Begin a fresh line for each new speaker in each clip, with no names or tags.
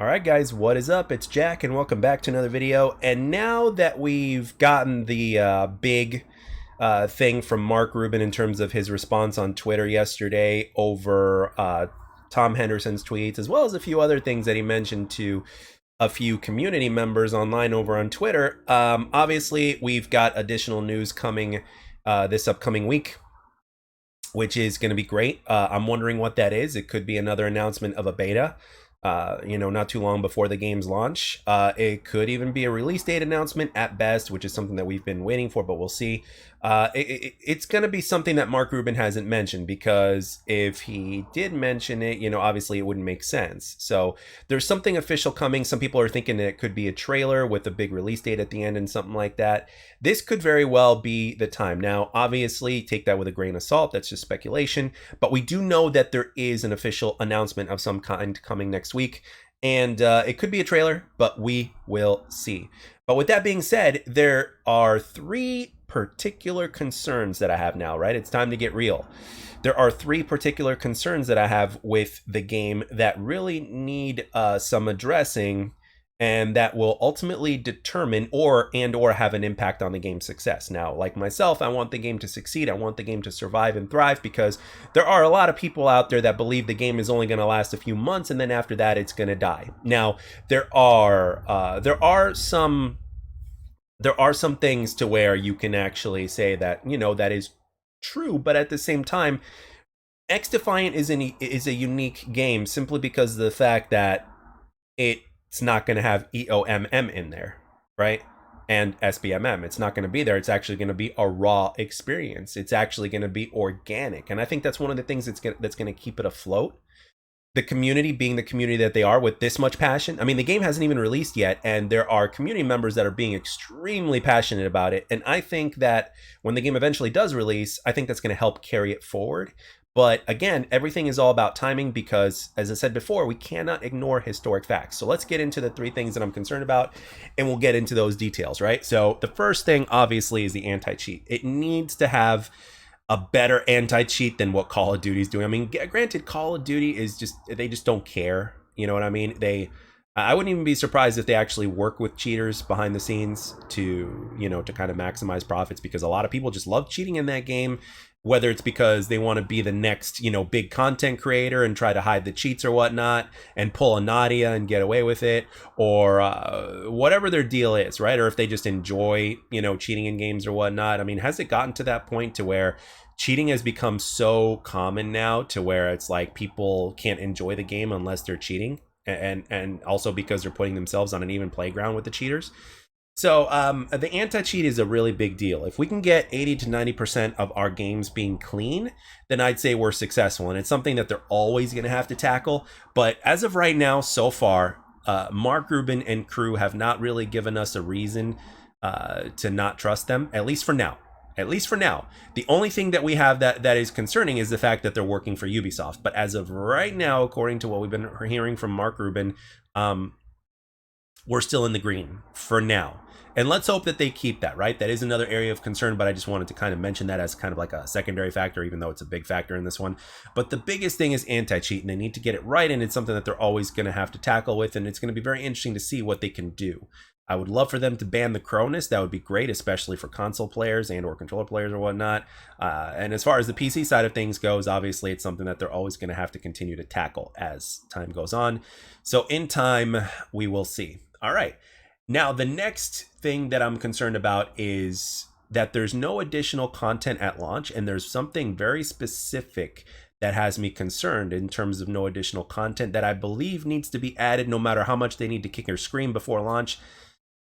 All right, guys, what is up? It's Jack, and welcome back to another video. And now that we've gotten the big thing from Mark Rubin in terms of his response on Twitter yesterday over Tom Henderson's tweets, as well as a few other things that he mentioned to a few community members online over on Twitter, obviously we've got additional news coming this upcoming week, which is going to be great. I'm wondering what that is. It could be another announcement of a beta. Not too long before the game's launch. It could even be a release date announcement at best, which is something that we've been waiting for, but we'll see. It's going to be something that Mark Rubin hasn't mentioned, because if he did mention it, obviously it wouldn't make sense. So there's something official coming. Some people are thinking that it could be a trailer with a big release date at the end and something like that. This could very well be the time. Now, obviously, take that with a grain of salt. That's just speculation. But we do know that there is an official announcement of some kind coming next week. And it could be a trailer, but we will see. But with that being said, there are three particular concerns that I have now, right? It's time to get real. There are three particular concerns that I have with the game that really need some addressing, and that will ultimately determine or have an impact on the game's success. Now, like myself, I want the game to succeed. I want the game to survive and thrive, because there are a lot of people out there that believe the game is only going to last a few months, and then after that, it's going to die. Now, there are some things to where you can actually say that, that is true, but at the same time, XDefiant is a unique game simply because of the fact that it's not going to have EOMM in there, right? And SBMM, it's not going to be there. It's actually going to be a raw experience. It's actually going to be organic, and I think that's one of the things that's going to keep it afloat. The community being the community that they are, with this much passion. I mean, the game hasn't even released yet, and there are community members that are being extremely passionate about it. And I think that when the game eventually does release, I think that's going to help carry it forward. But again, everything is all about timing, because, as I said before, we cannot ignore historic facts. So let's get into the three things that I'm concerned about, and we'll get into those details, right? So the first thing, obviously, is the anti-cheat. It needs to have a better anti-cheat than what Call of Duty is doing. I mean, granted, Call of Duty is they just don't care. You know what I mean? I wouldn't even be surprised if they actually work with cheaters behind the scenes to kind of maximize profits, because a lot of people just love cheating in that game, whether it's because they want to be the next, big content creator and try to hide the cheats or whatnot and pull a Nadia and get away with it, or whatever their deal is, right? Or if they just enjoy, cheating in games or whatnot. I mean, has it gotten to that point to where cheating has become so common now to where it's like people can't enjoy the game unless they're cheating, and also because they're putting themselves on an even playground with the cheaters? So the anti-cheat is a really big deal. If we can get 80 to 90% of our games being clean, then I'd say we're successful. And it's something that they're always going to have to tackle. But as of right now, so far, Mark Rubin and crew have not really given us a reason to not trust them, at least for now. At least for now. The only thing that we have that is concerning is the fact that they're working for Ubisoft. But as of right now, according to what we've been hearing from Mark Rubin, we're still in the green for now. And let's hope that they keep that, right? That is another area of concern, but I just wanted to kind of mention that as kind of like a secondary factor, even though it's a big factor in this one. But the biggest thing is anti-cheat, and they need to get it right, and it's something that they're always going to have to tackle with, and it's going to be very interesting to see what they can do. I would love for them to ban the Cronus. That would be great, especially for console players and or controller players or whatnot. And as far as the PC side of things goes, obviously it's something that they're always going to have to continue to tackle as time goes on. So in time, we will see. All right. Now, the next thing that I'm concerned about is that there's no additional content at launch, and there's something very specific that has me concerned in terms of no additional content that I believe needs to be added no matter how much they need to kick or scream before launch,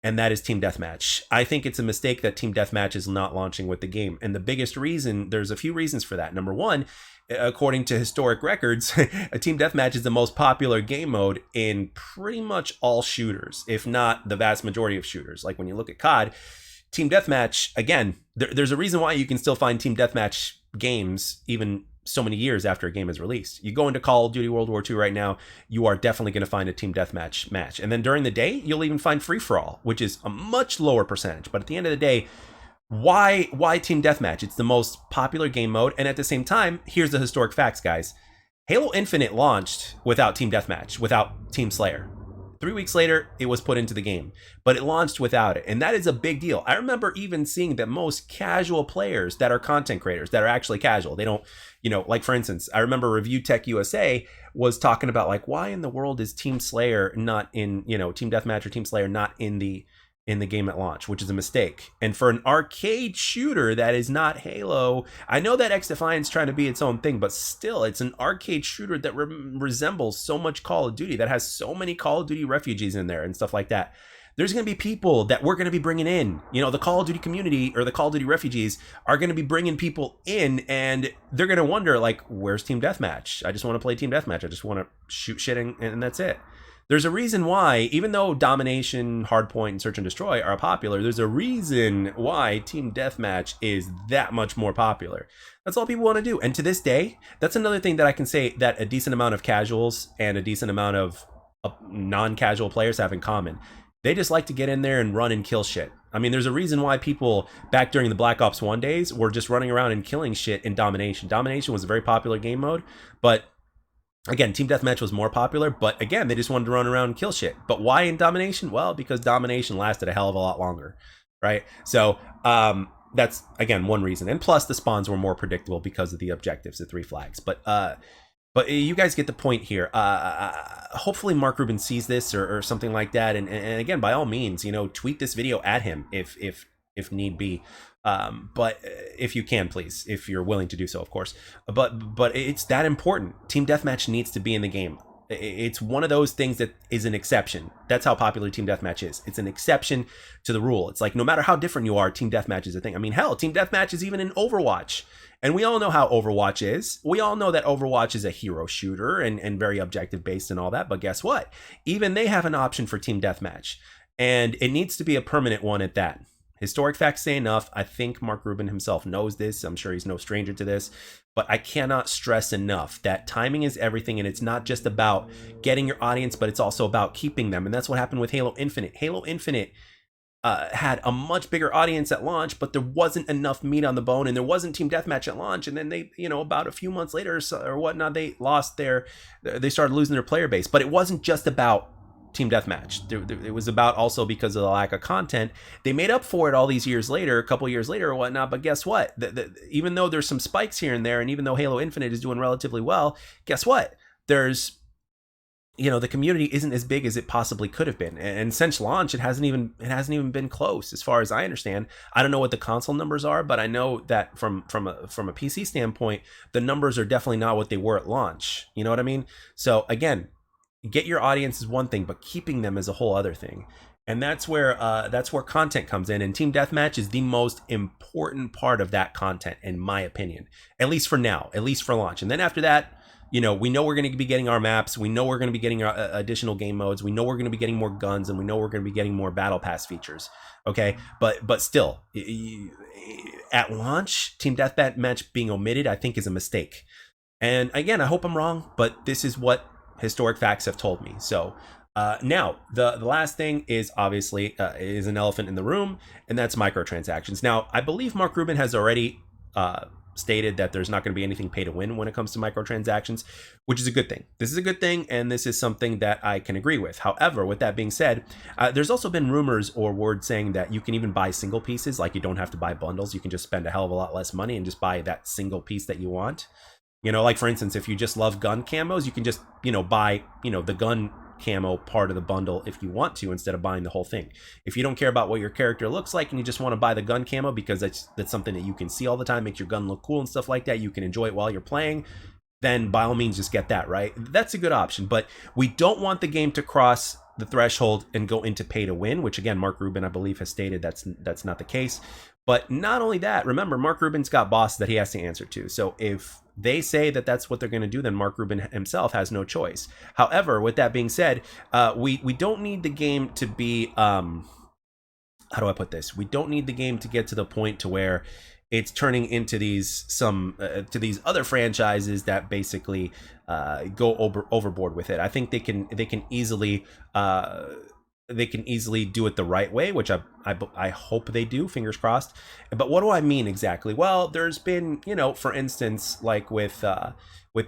and that is Team Deathmatch. I think it's a mistake that Team Deathmatch is not launching with the game, and the biggest reason, there's a few reasons for that. Number one, according to historic records, a Team Deathmatch is the most popular game mode in pretty much all shooters, if not the vast majority of shooters. Like when you look at COD, Team Deathmatch, again, there's a reason why you can still find Team Deathmatch games even so many years after a game is released. You go into Call of Duty World War II right now, you are definitely going to find a Team Deathmatch match. And then during the day, you'll even find Free-for-All, which is a much lower percentage. But at the end of the day, why Team Deathmatch? It's the most popular game mode, and at the same time, here's the historic facts, guys. Halo Infinite launched without Team Deathmatch, without Team Slayer. 3 weeks later, it was put into the game, but it launched without it. And that is a big deal. I remember even seeing that most casual players that are content creators, that are actually casual, they don't, like for instance, I remember Review Tech USA was talking about like, why in the world is Team Slayer not in, Team Deathmatch or Team Slayer not in the game at launch, which is a mistake. And for an arcade shooter that is not Halo, I know that XDefiant's trying to be its own thing, but still, it's an arcade shooter that resembles so much Call of Duty, that has so many Call of Duty refugees in there and stuff like that. There's going to be people that we're going to be bringing in. The Call of Duty community or the Call of Duty refugees are going to be bringing people in, and they're going to wonder, like, where's Team Deathmatch? I just want to play Team Deathmatch. I just want to shoot shit and that's it. There's a reason why, even though Domination, Hardpoint, and Search and Destroy are popular, there's a reason why Team Deathmatch is that much more popular. That's all people want to do. And to this day, that's another thing that I can say that a decent amount of casuals and a decent amount of non-casual players have in common. They just like to get in there and run and kill shit. I mean, there's a reason why people back during the Black Ops 1 days were just running around and killing shit in Domination. Domination was a very popular game mode, but again, Team Deathmatch was more popular, but again, they just wanted to run around and kill shit. But why in Domination? Well, because Domination lasted a hell of a lot longer, right? So that's, again, one reason. And plus, the spawns were more predictable because of the objectives, the 3 flags. But you guys get the point here. Hopefully Mark Rubin sees this or something like that. And again, by all means, tweet this video at him if need be. But if you can, please, if you're willing to do so, of course. But it's that important. Team Deathmatch needs to be in the game. It's one of those things that is an exception. That's how popular Team Deathmatch is. It's an exception to the rule. It's like, no matter how different you are, Team Deathmatch is a thing. I mean, hell, Team Deathmatch is even in Overwatch. And we all know how Overwatch is. We all know that Overwatch is a hero shooter and very objective based and all that. But guess what? Even they have an option for Team Deathmatch. And it needs to be a permanent one at that. Historic facts say enough. I think Mark Rubin himself knows this. I'm sure he's no stranger to this. But I cannot stress enough that timing is everything. And it's not just about getting your audience, but it's also about keeping them. And that's what happened with Halo Infinite. Halo Infinite had a much bigger audience at launch, but there wasn't enough meat on the bone, and there wasn't Team Deathmatch at launch. And then they, about a few months later or whatnot, they started losing their player base. But it wasn't just about Team Deathmatch. It was about also because of the lack of content. They made up for it all these years later, a couple years later or whatnot. But guess what? Even though there's some spikes here and there, and even though Halo Infinite is doing relatively well, guess what? There's the community isn't as big as it possibly could have been, and since launch, it hasn't even been close, as far as I understand. I don't know what the console numbers are, but I know that from a PC standpoint, the numbers are definitely not what they were at launch. You know what I mean? So again, get your audience is one thing, but keeping them is a whole other thing, and that's where content comes in. And Team Deathmatch is the most important part of that content, in my opinion, at least for now, at least for launch. And then after that, we know we're going to be getting our maps. We know we're going to be getting our additional game modes. We know we're going to be getting more guns, and we know we're going to be getting more battle pass features. Okay, but still, at launch, Team Deathmatch being omitted, I think, is a mistake. And again, I hope I'm wrong, but this is what historic facts have told me. So now the last thing is obviously is an elephant in the room, and that's microtransactions. Now, I believe Mark Rubin has already stated that there's not going to be anything pay to win when it comes to microtransactions, which is a good thing. This is a good thing, and this is something that I can agree with. However, with that being said, there's also been rumors or word saying that you can even buy single pieces, like you don't have to buy bundles. You can just spend a hell of a lot less money and just buy that single piece that you want. Like for instance, if you just love gun camos, you can just, buy, the gun camo part of the bundle if you want to, instead of buying the whole thing. If you don't care about what your character looks like and you just want to buy the gun camo because that's something that you can see all the time, makes your gun look cool and stuff like that, you can enjoy it while you're playing, then by all means just get that, right? That's a good option. But we don't want the game to cross the threshold and go into pay to win, which again, Mark Rubin, I believe, has stated that's not the case. But not only that, remember, Mark Rubin's got bosses that he has to answer to. So if they say that that's what they're going to do, then Mark Rubin himself has no choice. However, with that being said, we don't need the game to be, how do I put this? We don't need the game to get to the point to where it's turning into these other franchises that basically go overboard with it. I think they can easily they can easily do it the right way, which I hope they do, fingers crossed. But what do I mean exactly? Well, there's been, for instance, like with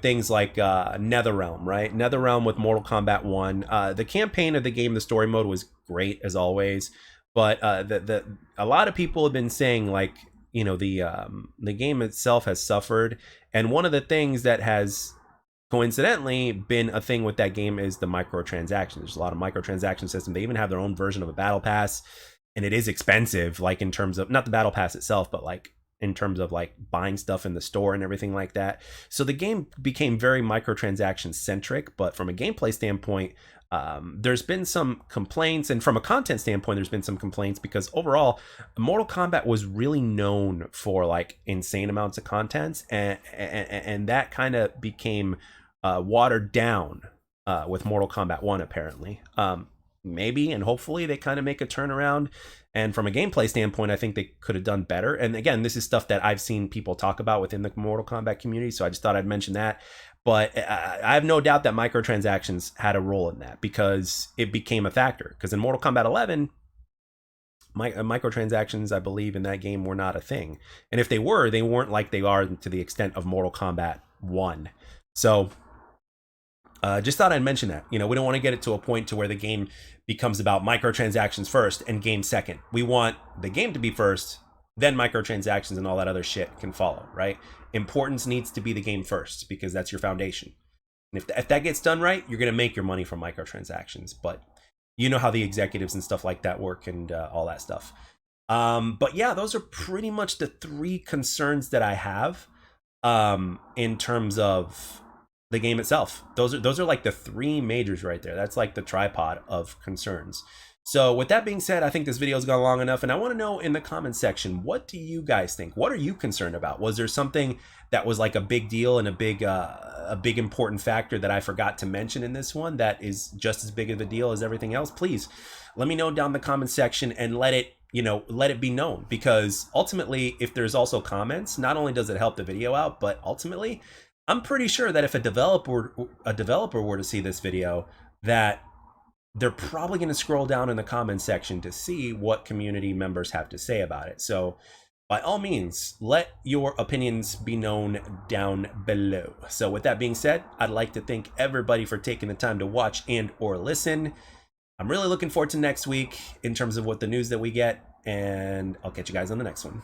things like NetherRealm, right? NetherRealm with Mortal Kombat 1. The campaign of the game, the story mode was great as always, but a lot of people have been saying, like, the game itself has suffered, and one of the things that has coincidentally been a thing with that game is the microtransactions. There's a lot of microtransaction system. They even have their own version of a battle pass, and it is expensive, like in terms of not the battle pass itself, but like in terms of like buying stuff in the store and everything like that. So the game became very microtransaction centric, but from a gameplay standpoint, there's been some complaints, and from a content standpoint, there's been some complaints because overall, Mortal Kombat was really known for like insane amounts of content, and that kind of became watered down with Mortal Kombat 1, apparently. Maybe and hopefully they kind of make a turnaround. And from a gameplay standpoint, I think they could have done better. And again, this is stuff that I've seen people talk about within the Mortal Kombat community, so I just thought I'd mention that. But I have no doubt that microtransactions had a role in that because it became a factor. Because in Mortal Kombat 11, microtransactions, I believe, in that game were not a thing. And if they were, they weren't like they are to the extent of Mortal Kombat 1. So just thought I'd mention that. We don't want to get it to a point to where the game becomes about microtransactions first and game second. We want the game to be first, then microtransactions and all that other shit can follow, right? Importance needs to be the game first because that's your foundation. And if that gets done right, you're going to make your money from microtransactions. But you know how the executives and stuff like that work and all that stuff. But yeah, those are pretty much the three concerns that I have in terms of the game itself. Those are like the three majors right there. That's like the tripod of concerns. So with that being said, I think this video has gone long enough, and I want to know in the comments section, what do you guys think? What are you concerned about? Was there something that was like a big deal and a big important factor that I forgot to mention in this one that is just as big of a deal as everything else? Please let me know down in the comments section and let it be known, because ultimately, if there's also comments, not only does it help the video out, but ultimately, I'm pretty sure that if a developer were to see this video, that they're probably going to scroll down in the comments section to see what community members have to say about it. So by all means, let your opinions be known down below. So with that being said, I'd like to thank everybody for taking the time to watch and or listen. I'm really looking forward to next week in terms of what the news that we get, and I'll catch you guys on the next one.